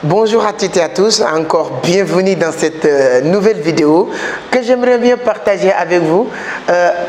Bonjour à toutes et à tous, encore bienvenue dans cette nouvelle vidéo que j'aimerais bien partager avec vous.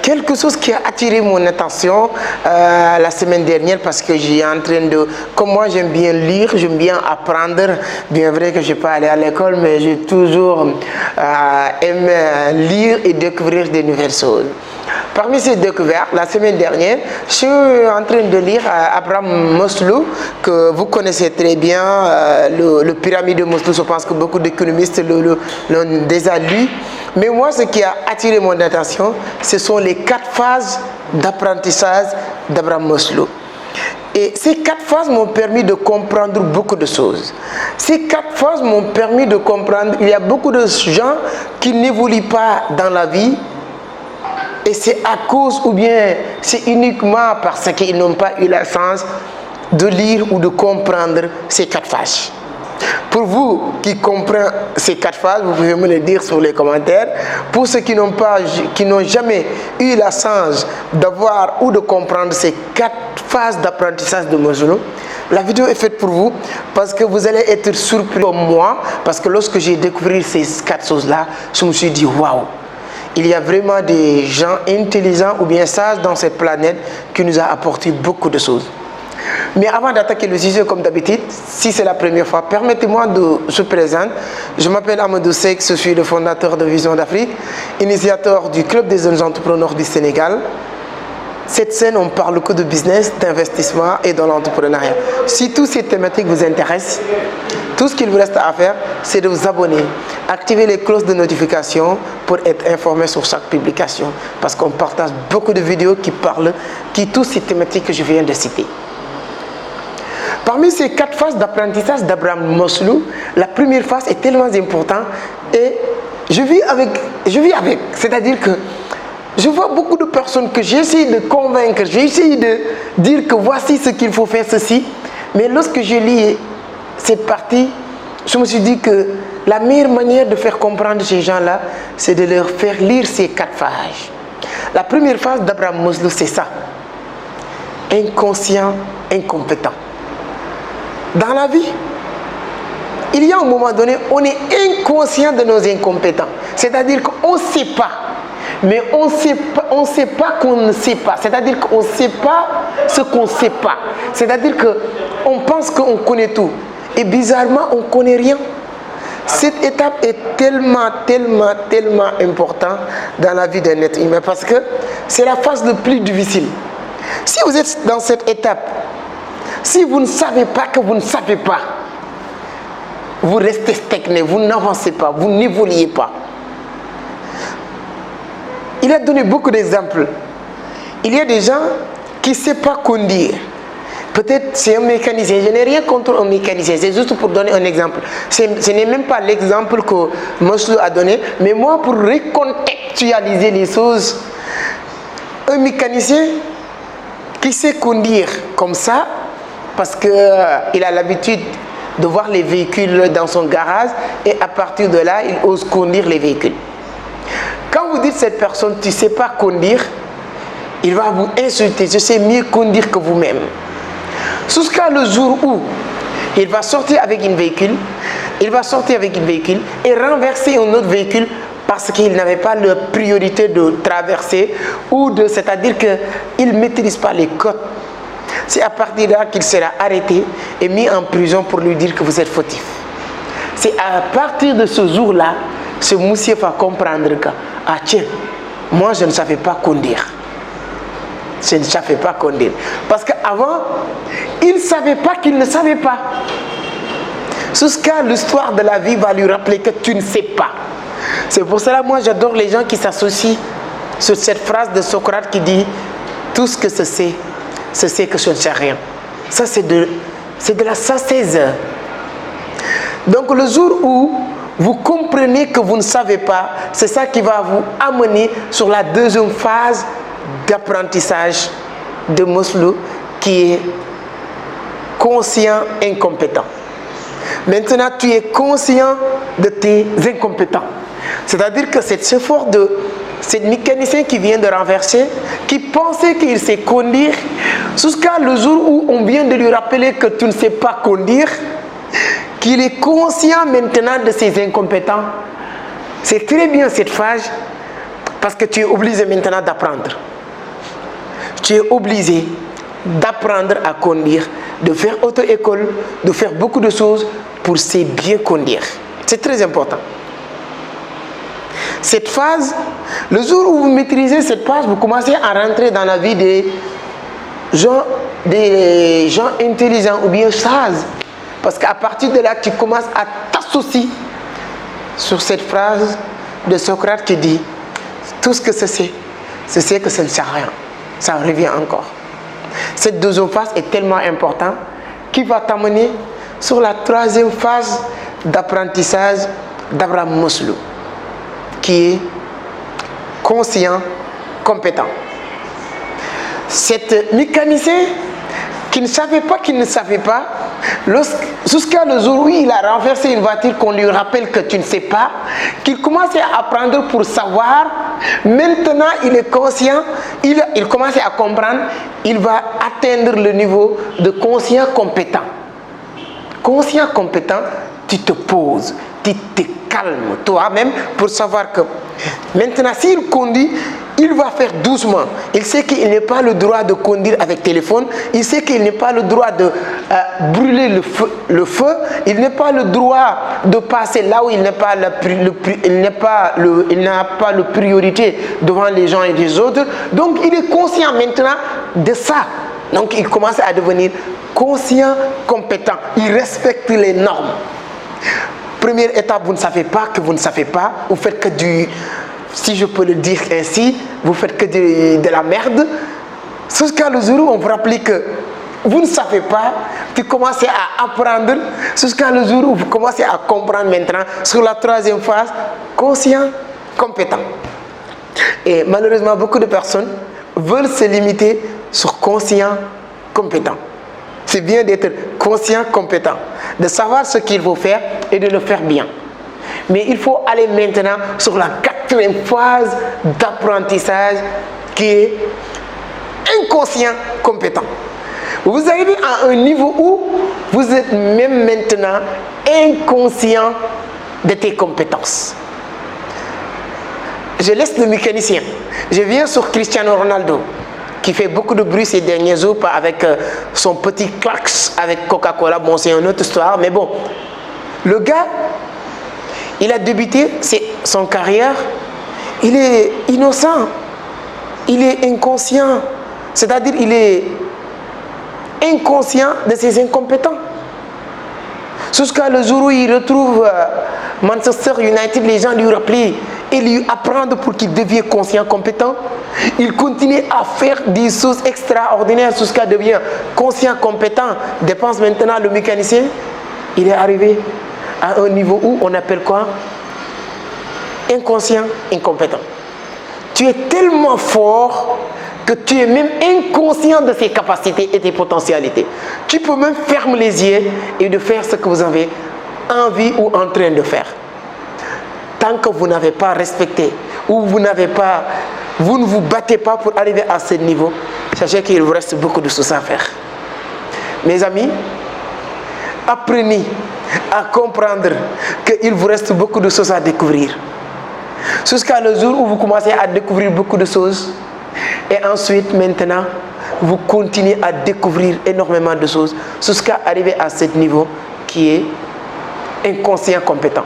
Quelque chose qui a attiré mon attention la semaine dernière parce que j'ai en train de... Comme moi j'aime bien lire, j'aime bien apprendre. Bien vrai que je n'ai pas allé à l'école, mais j'ai toujours aimé lire et découvrir de nouvelles choses. Parmi ces découvertes, la semaine dernière, je suis en train de lire Abraham Maslow, que vous connaissez très bien, le pyramide de Maslow. Je pense que beaucoup d'économistes l'ont déjà lu. Mais moi, ce qui a attiré mon attention, ce sont les 4 phases d'apprentissage d'Abraham Maslow. Et ces 4 phases m'ont permis de comprendre beaucoup de choses. Ces 4 phases m'ont permis de comprendre qu'il y a beaucoup de gens qui n'évoluent pas dans la vie. Et c'est à cause ou bien c'est uniquement parce qu'ils n'ont pas eu la chance de lire ou de comprendre ces 4 phases. Pour vous qui comprenez ces 4 phases, vous pouvez me le dire sur les commentaires. Pour ceux qui n'ont jamais eu la chance d'avoir ou de comprendre ces 4 phases d'apprentissage de Maslow, la vidéo est faite pour vous parce que vous allez être surpris comme moi. Parce que lorsque j'ai découvert ces 4 choses-là, je me suis dit waouh! Il y a vraiment des gens intelligents ou bien sages dans cette planète qui nous a apporté beaucoup de choses. Mais avant d'attaquer le sujet comme d'habitude, si c'est la première fois, permettez-moi de se présenter. Je m'appelle Amadou Seck, je suis le fondateur de Vision d'Afrique, initiateur du Club des jeunes entrepreneurs du Sénégal. Cette scène, on parle que de business, d'investissement et de l'entrepreneuriat. Si toutes ces thématiques vous intéressent, tout ce qu'il vous reste à faire, c'est de vous abonner, activer les cloches de notification pour être informé sur chaque publication. Parce qu'on partage beaucoup de vidéos qui touchent ces thématiques que je viens de citer. Parmi ces 4 phases d'apprentissage d'Abraham Maslow, la première phase est tellement importante et je vis avec. C'est-à-dire que je vois beaucoup de personnes que j'essaie de convaincre, j'essaie de dire que voici ce qu'il faut faire, ceci. Mais lorsque je lis cette partie, je me suis dit que la meilleure manière de faire comprendre ces gens-là, c'est de leur faire lire ces 4 phases. La première phase d'Abraham Maslow, c'est ça. Inconscient, incompétent. Dans la vie, il y a un moment donné, on est inconscient de nos incompétents. C'est-à-dire qu'on ne sait pas. Mais on ne sait pas qu'on ne sait pas. C'est-à-dire qu'on ne sait pas ce qu'on ne sait pas. C'est-à-dire qu'on pense qu'on connaît tout. Et bizarrement, on ne connaît rien. Cette étape est tellement importante dans la vie d'un être humain. Parce que c'est la phase la plus difficile. Si vous êtes dans cette étape, si vous ne savez pas que vous ne savez pas, vous restez stagné, vous n'avancez pas, vous n'évoluez pas. Il a donné beaucoup d'exemples. Il y a des gens qui ne savent pas conduire. Peut-être c'est un mécanicien. Je n'ai rien contre un mécanicien. C'est juste pour donner un exemple. Ce n'est même pas l'exemple que Maslow a donné. Mais moi, pour recontextualiser les choses, un mécanicien qui sait conduire comme ça, parce qu'il a l'habitude de voir les véhicules dans son garage, et à partir de là, il ose conduire les véhicules. Quand vous dites à cette personne, tu ne sais pas conduire, il va vous insulter. Je sais mieux conduire que vous-même. Jusqu'à le jour où il va sortir avec un véhicule, et renverser un autre véhicule parce qu'il n'avait pas la priorité de traverser, c'est-à-dire qu'il ne maîtrise pas les codes. C'est à partir de là qu'il sera arrêté et mis en prison pour lui dire que vous êtes fautif. C'est à partir de ce jour-là, ce monsieur va comprendre que, ah tiens, moi je ne savais pas conduire. Je ne savais pas conduire. Parce qu'avant, il ne savait pas qu'il ne savait pas. Jusqu'à l'histoire de la vie va lui rappeler que tu ne sais pas. C'est pour cela, moi j'adore les gens qui s'associent sur cette phrase de Socrate qui dit « Tout ce que je sais que je ne sais rien ». Ça c'est de la sagesse. Donc le jour où vous comprenez que vous ne savez pas, c'est ça qui va vous amener sur la deuxième phase d'apprentissage de Maslow qui est conscient incompétent. Maintenant, tu es conscient de tes incompétents. C'est-à-dire que cet effort de ce mécanicien qui vient de renverser, qui pensait qu'il sait conduire, jusqu'à le jour où on vient de lui rappeler que tu ne sais pas conduire, qu'il est conscient maintenant de ses incompétences. C'est très bien cette phase parce que tu es obligé maintenant d'apprendre. Tu es obligé d'apprendre à conduire, de faire auto-école, de faire beaucoup de choses pour se bien conduire. C'est très important. Cette phase, le jour où vous maîtrisez cette phase, vous commencez à rentrer dans la vie des gens intelligents ou bien sages. Parce qu'à partir de là, tu commences à t'associer sur cette phrase de Socrate qui dit « Tout ce que c'est que ça ne sert à rien. Ça revient encore. » Cette deuxième phase est tellement importante qu'il va t'amener sur la troisième phase d'apprentissage d'Abraham Maslow, qui est conscient, compétent. Cet mécanicien qui ne savait pas, jusqu'à le jour où il a renversé une voiture, qu'on lui rappelle que tu ne sais pas, qu'il commence à apprendre pour savoir, maintenant il est conscient, il commence à comprendre, il va atteindre le niveau de conscient compétent. Conscient compétent, tu te poses, tu te calmes toi-même pour savoir que maintenant s'il conduit, il va faire doucement. Il sait qu'il n'a pas le droit de conduire avec téléphone. Il sait qu'il n'a pas le droit de brûler le feu. Il n'a pas le droit de passer là où il n'a pas la priorité devant les gens et les autres. Donc il est conscient maintenant de ça. Donc il commence à devenir conscient, compétent. Il respecte les normes. Première étape, vous ne savez pas que vous ne savez pas. Vous faites que du... Si je peux le dire ainsi, vous faites que de la merde. Jusqu'à le jour où on vous rappelle que vous ne savez pas, tu commences à apprendre. Jusqu'à le jour où vous commencez à comprendre maintenant sur la troisième phase, conscient, compétent. Et malheureusement, beaucoup de personnes veulent se limiter sur conscient, compétent. C'est bien d'être conscient, compétent, de savoir ce qu'il faut faire et de le faire bien. Mais il faut aller maintenant sur la quatrième phase d'apprentissage qui est inconscient compétent. Vous arrivez à un niveau où vous êtes même maintenant inconscient de tes compétences. Je laisse le mécanicien. Je viens sur Cristiano Ronaldo qui fait beaucoup de bruit ces derniers jours avec son petit clax avec Coca-Cola. Bon, c'est une autre histoire, mais bon. Le gars, il a débuté son carrière, il est innocent, il est inconscient, c'est-à-dire il est inconscient de ses incompétents. Jusqu'à le jour où il retrouve Manchester United, les gens lui rappellent et lui apprennent pour qu'il devienne conscient, compétent. Il continue à faire des choses extraordinaires jusqu'à devenir conscient, compétent. Dépense maintenant le mécanicien, il est arrivé à un niveau où on appelle quoi? Inconscient, incompétent. Tu es tellement fort que tu es même inconscient de ses capacités et tes potentialités. Tu peux même fermer les yeux et de faire ce que vous avez envie ou en train de faire. Tant que vous n'avez pas respecté ou vous ne vous battez pas pour arriver à ce niveau, sachez qu'il vous reste beaucoup de choses à faire. Mes amis, apprenez à comprendre qu'il vous reste beaucoup de choses à découvrir. Jusqu'à le jour où vous commencez à découvrir beaucoup de choses. Et ensuite, maintenant, vous continuez à découvrir énormément de choses jusqu'à arriver à ce niveau qui est inconscient compétent.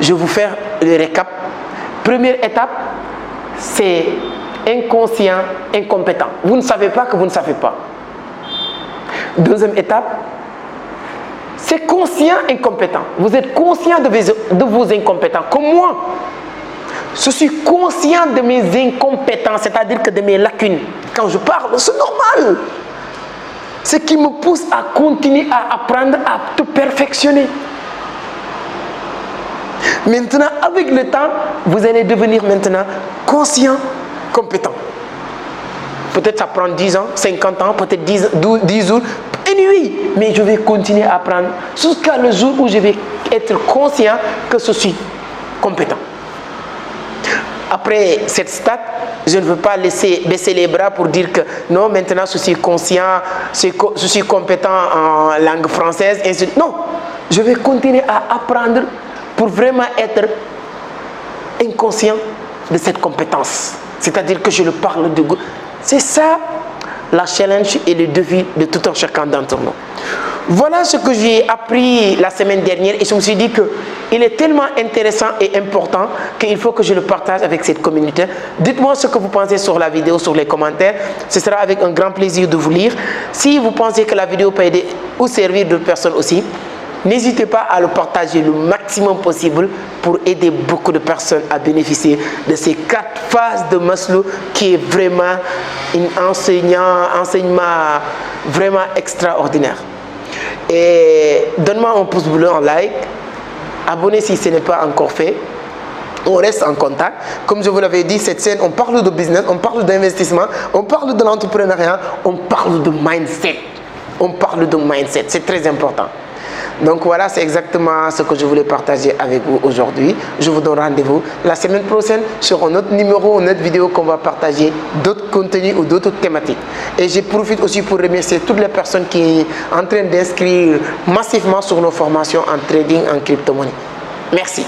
Je vais vous faire le récap. Première étape, c'est inconscient incompétent. Vous ne savez pas que vous ne savez pas. Deuxième étape, c'est conscient incompétent. Vous êtes conscient de vos incompétences, comme moi. Je suis conscient de mes incompétences, c'est-à-dire que de mes lacunes. Quand je parle, c'est normal. Ce qui me pousse à continuer à apprendre, à te perfectionner. Maintenant, avec le temps, vous allez devenir maintenant conscient, compétent. Peut-être ça prend 10 ans, 50 ans, peut-être 10 jours. Et oui, mais je vais continuer à apprendre jusqu'à le jour où je vais être conscient que je suis compétent. Après cette stade, je ne veux pas laisser baisser les bras pour dire que non, maintenant je suis conscient, je suis compétent en langue française. Non, je vais continuer à apprendre pour vraiment être inconscient de cette compétence. C'est-à-dire que je le parle de goût. C'est ça la challenge et le défi de tout un chacun d'entre nous. Voilà ce que j'ai appris la semaine dernière et je me suis dit qu'il est tellement intéressant et important qu'il faut que je le partage avec cette communauté. Dites-moi ce que vous pensez sur la vidéo, sur les commentaires. Ce sera avec un grand plaisir de vous lire. Si vous pensez que la vidéo peut aider ou servir d'autres personnes aussi, n'hésitez pas à le partager le maximum possible pour aider beaucoup de personnes à bénéficier de ces 4 phases de Maslow qui est vraiment un enseignement vraiment extraordinaire. Et donne-moi un pouce bleu, un like, abonnez si ce n'est pas encore fait. On reste en contact. Comme je vous l'avais dit, cette chaîne, on parle de business, on parle d'investissement, on parle de l'entrepreneuriat, on parle de mindset. On parle de mindset, c'est très important. Donc voilà, c'est exactement ce que je voulais partager avec vous aujourd'hui. Je vous donne rendez-vous la semaine prochaine sur un autre numéro, une autre vidéo qu'on va partager d'autres contenus ou d'autres thématiques. Et je profite aussi pour remercier toutes les personnes qui sont en train d'inscrire massivement sur nos formations en trading en crypto-monnaie. Merci.